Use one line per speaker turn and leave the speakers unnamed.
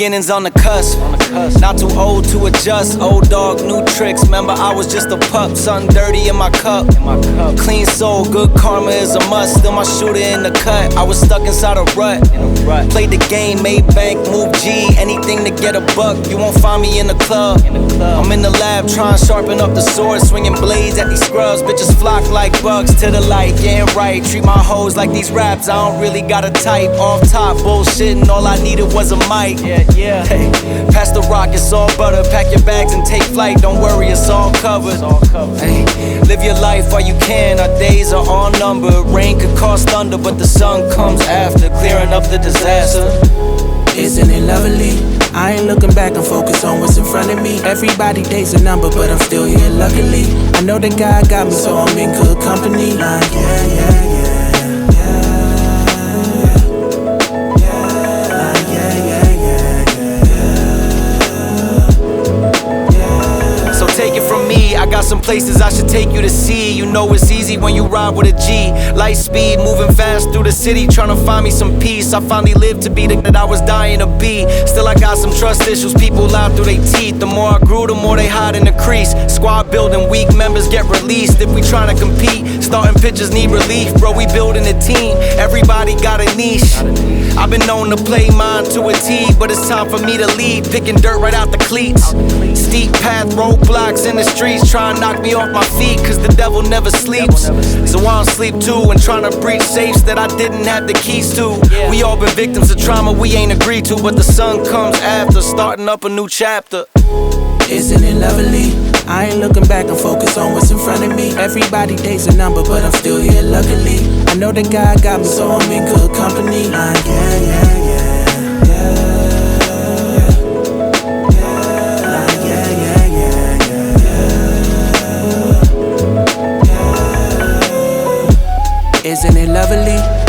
beginnings on the cusp. Not too old to adjust. Old dog, new tricks. Remember, I was just a pup. Something dirty in my cup. Clean soul, good karma is a must. Still my shooter in the cut. I was stuck inside a rut. Played the game, made bank, moved G. Anything to get a buck. You won't find me in the club. I'm in the lab trying to sharpen up the sword. Swinging blades at these scrubs. Bitches flock like bugs to the light. Getting right. Treat my hoes like these raps. I don't really got a type. Off top, bullshitting. All I needed was a mic. Yeah. Hey, pass the rock, it's all butter. Pack your bags and take flight. Don't worry, it's all covered. Hey, live your life while you can. Our days are all numbered. Rain could cause thunder, but the sun comes after, clearing up the disaster.
Isn't it lovely? I ain't looking back, I'm focused on what's in front of me. Everybody dates a number, but I'm still here luckily. I know that God got me, so I'm in good company. Like, yeah.
Take it from me, I got some places I should take you to see. You know it's easy when you ride with a G. Light speed, moving fast through the city, trying to find me some peace. I finally lived to be the that I was dying to be. Still I got some trust issues, people lie through their teeth. The more I grew, the more they hide in the crease. Squad building, weak members get released. If we trying to compete, starting pitchers need relief. Bro, we building a team, everybody got a niche. I've been known to play mine to a T, but it's time for me to lead. Picking dirt right out the cleats. Steep path, roadblocks in the streets, trying to knock me off my feet, cause the devil never sleeps. So I don't sleep too, and trying to breach safes that I didn't have the keys to. We all been victims of trauma we ain't agreed to, but the sun comes after, starting up a new chapter.
Isn't it lovely? I ain't looking back, I'm focused on what's in front of me. Everybody dates a number, but I'm still here luckily. I know that God got me, so I'm in good company. Like, yeah. Isn't it lovely?